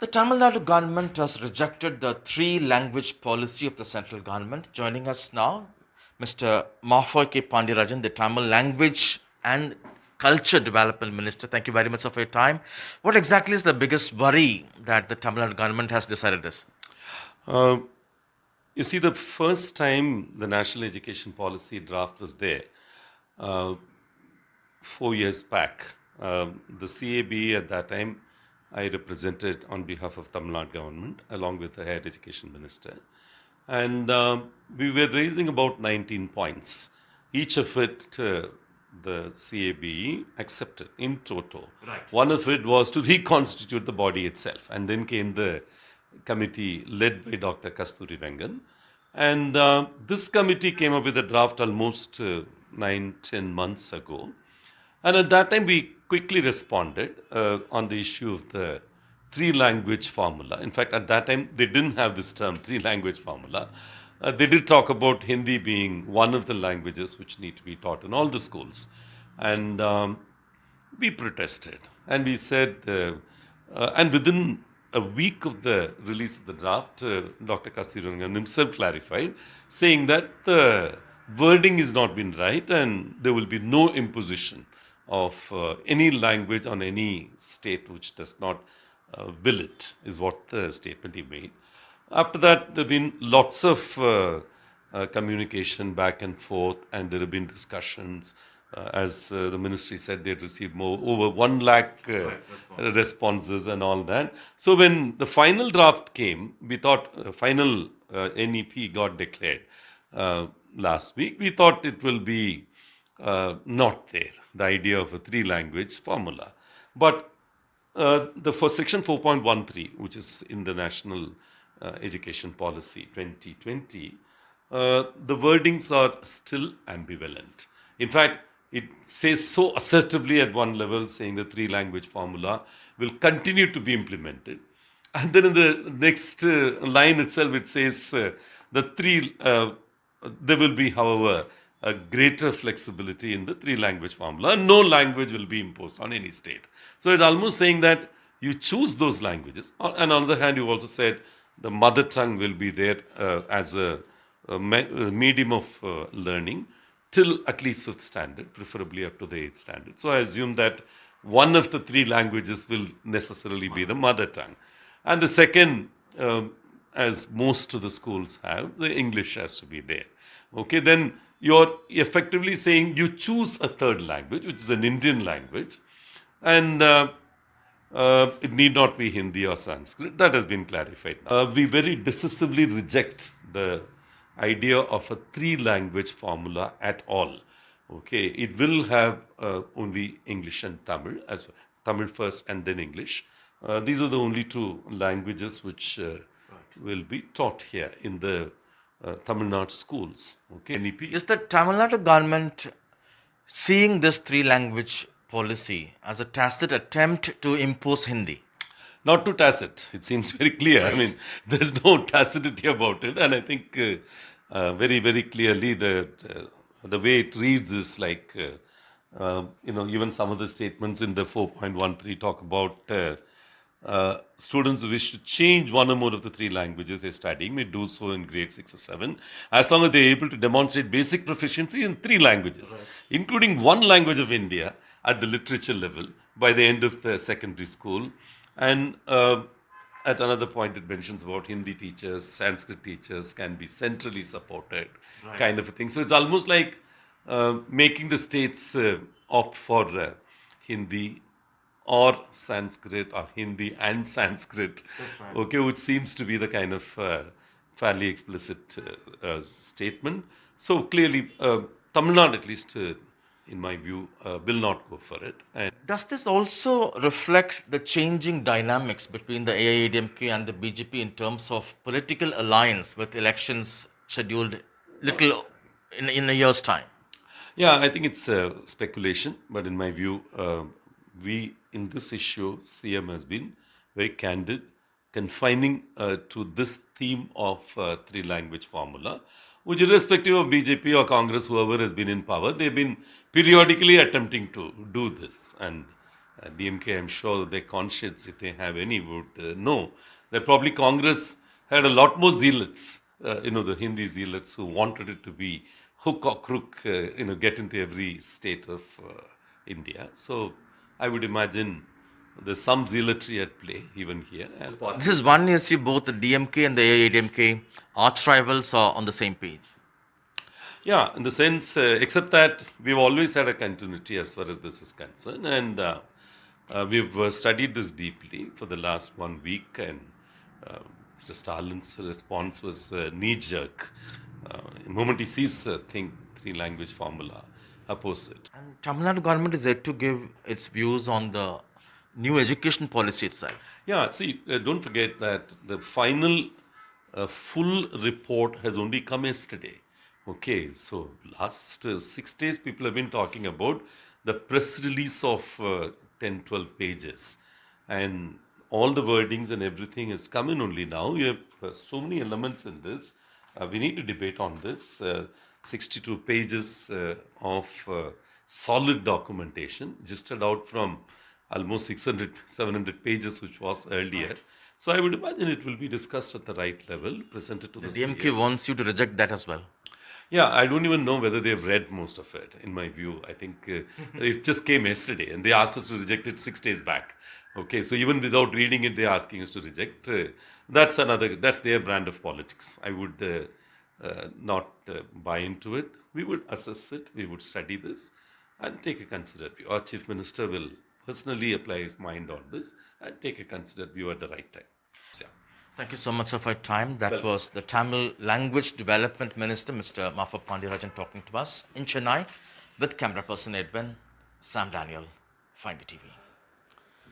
The Tamil Nadu government has rejected the three-language policy of the central government. Joining us now, Mr. K. Pandiarajan, the Tamil Language and Culture Development Minister. Thank you very much for your time. What exactly is the biggest worry that the Tamil Nadu government has decided this? Uh, you see, the first time the national education policy draft was there, uh, 4 years back, the CAB at that time, I represented on behalf of Tamil Nadu government along with the higher education minister. And we were raising about 19 points. Each of it, the CAB accepted in toto. Right. One of it was to reconstitute the body itself. And then came the committee led by Dr. Kasturi Rangan. And this committee came up with a draft almost 9-10 months ago. And at that time, we quickly responded on the issue of the three-language formula. In fact, at that time, they didn't have this term, three-language formula. They did talk about Hindi being one of the languages which need to be taught in all the schools. And we protested. And we said, and within a week of the release of the draft, Dr. Kasturi himself clarified, saying that the wording is not been right and there will be no imposition of any language on any state which does not will it, is what the statement he made. After that, there have been lots of communication back and forth, and there have been discussions. As the ministry said, they had received over 1 lakh responses and all that. So when the final draft came, we thought final NEP got declared last week. We thought it will be not there, the idea of a three-language formula. But for section 4.13, which is in the National Education Policy 2020, the wordings are still ambivalent. In fact, it says so assertively at one level, saying the three-language formula will continue to be implemented. And then in the next line itself, it says there will be, however, a greater flexibility in the three-language formula. No language will be imposed on any state. So it's almost saying that you choose those languages. And on the other hand, you also said the mother tongue will be there as a medium of learning till at least 5th standard, preferably up to the 8th standard. So I assume that one of the three languages will necessarily be the mother tongue. And the second, as most of the schools have, the English has to be there. Okay, then you're effectively saying you choose a third language, which is an Indian language, and it need not be Hindi or Sanskrit. That has been clarified. We very decisively reject the idea of a three-language formula at all. Okay, it will have only English and Tamil, as Tamil first and then English. These are the only two languages which will be taught here in the Tamil Nadu schools. Okay, NEP. Is the Tamil Nadu government seeing this three-language policy as a tacit attempt to impose Hindi? Not too tacit. It seems very clear. Right. I mean, there's no tacitity about it. And I think very, very clearly the way it reads is like, even some of the statements in the 4.13 talk about students who wish to change one or more of the three languages they're studying may do so in grade 6 or 7, as long as they're able to demonstrate basic proficiency in three languages, right, including one language of India at the literature level by the end of the secondary school. And at another point, it mentions about Hindi teachers, Sanskrit teachers can be centrally supported, right, kind of a thing. So it's almost like making the states opt for Hindi or Sanskrit or Hindi and Sanskrit, right, okay, which seems to be the kind of fairly explicit statement. So clearly, Tamil Nadu, at least in my view, will not go for it. And does this also reflect the changing dynamics between the AIADMK and the BJP in terms of political alliance with elections scheduled little in a year's time? Yeah, I think it's speculation, but in my view, we, in this issue, CM has been very candid, confining to this theme of three-language formula, which irrespective of BJP or Congress, whoever has been in power, they've been periodically attempting to do this. And DMK, I'm sure their conscience, if they have any, would know that probably Congress had a lot more zealots, the Hindi zealots who wanted it to be hook or crook, get into every state of India. So I would imagine there's some zealotry at play even here. And This is one issue both the DMK and the AIDMK arch rivals are on the same page. yeah, in the sense, except that we've always had a continuity as far as this is concerned, and we've studied this deeply for the last 1 week, and Mr. Stalin's response was knee-jerk. The moment he sees a three-language formula, oppose it. And Tamil Nadu government is yet to give its views on the new education policy itself. Yeah, see, don't forget that the final full report has only come yesterday. Okay, so last 6 days people have been talking about the press release of 10, 12 pages. And all the wordings and everything is coming only now. You have so many elements in this. We need to debate on this. 62 pages of solid documentation, gisted out from almost 600, 700 pages, which was earlier. So I would imagine it will be discussed at the right level, presented to the DMK wants you to reject that as well. Yeah, I don't even know whether they've read most of it, in my view. I think it just came yesterday and they asked us to reject it 6 days back. Okay, so even without reading it, they're asking us to reject. That's their brand of politics. I would not buy into it. We would assess it, we would study this and take a considered view. Our Chief Minister will personally apply his mind on this and take a considered view at the right time. Yeah. Thank you so much, sir, for your time. That was the Tamil Language Development Minister, Mr. Mafa Pandiarajan, talking to us in Chennai with camera person Edwin, Sam Daniel, Find TV.